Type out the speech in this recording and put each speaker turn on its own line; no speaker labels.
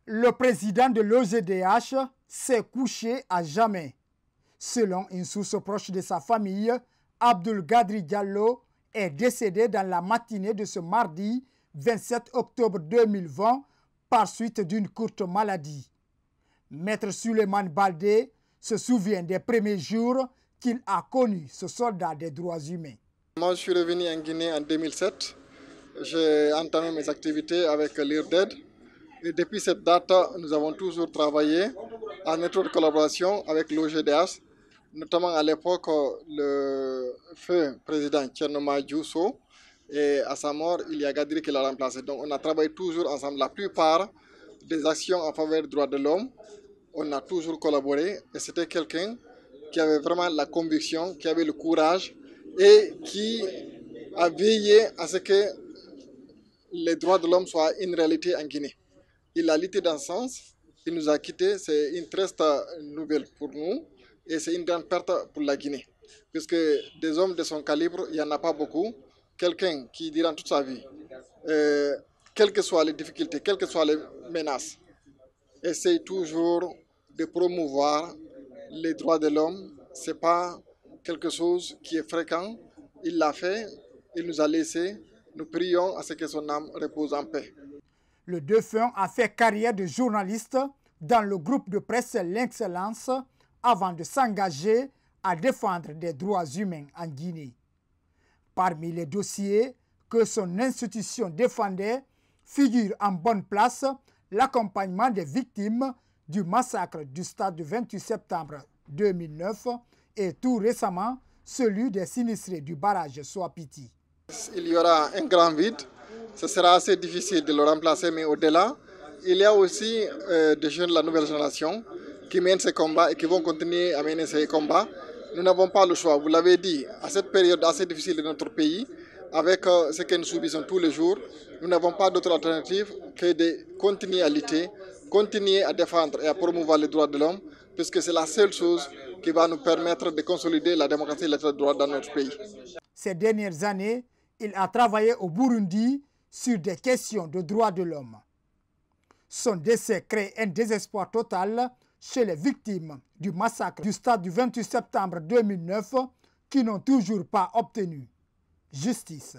Le président de l'OGDH s'est couché à jamais. Selon une source proche de sa famille, Abdoul Gadri Diallo est décédé dans la matinée de ce mardi 27 octobre 2020 par suite d'une courte maladie. Maître Souleymane Baldé se souvient des premiers jours qu'il a connu ce soldat des droits humains.
Moi, je suis revenu en Guinée en 2007. J'ai entamé mes activités avec l'IRDED. Et depuis cette date, nous avons toujours travaillé en étroite collaboration avec l'OGDH, notamment à l'époque le feu président Thierno Mamadou Sow, et à sa mort, il y a Gadri qui l'a remplacé. Donc on a travaillé toujours ensemble. La plupart des actions en faveur des droits de l'homme, on a toujours collaboré, et c'était quelqu'un qui avait vraiment la conviction, qui avait le courage et qui a veillé à ce que les droits de l'homme soient une réalité en Guinée. Il a lutté dans ce sens, il nous a quittés, c'est une triste nouvelle pour nous et c'est une grande perte pour la Guinée. Puisque des hommes de son calibre, il n'y en a pas beaucoup. Quelqu'un qui, durant toute sa vie, quelles que soient les difficultés, quelles que soient les menaces, essaye toujours de promouvoir les droits de l'homme. Ce n'est pas quelque chose qui est fréquent. Il l'a fait, il nous a laissé. Nous prions à ce que son âme repose en paix.
Le défunt a fait carrière de journaliste dans le groupe de presse L'Excellence avant de s'engager à défendre des droits humains en Guinée. Parmi les dossiers que son institution défendait figure en bonne place l'accompagnement des victimes du massacre du stade du 28 septembre 2009 et tout récemment celui des sinistrés du barrage Soapiti.
Il y aura un grand vide, ce sera assez difficile de le remplacer, mais au-delà, il y a aussi des jeunes de la nouvelle génération qui mènent ces combats et qui vont continuer à mener ces combats. Nous n'avons pas le choix, vous l'avez dit, à cette période assez difficile de notre pays, avec ce que nous subissons tous les jours, nous n'avons pas d'autre alternative que de continuer à lutter, continuer à défendre et à promouvoir les droits de l'homme, puisque c'est la seule chose qui va nous permettre de consolider la démocratie et l'état de droit dans notre pays.
Ces dernières années, il a travaillé au Burundi sur des questions de droits de l'homme. Son décès crée un désespoir total chez les victimes du massacre du stade du 28 septembre 2009 qui n'ont toujours pas obtenu justice.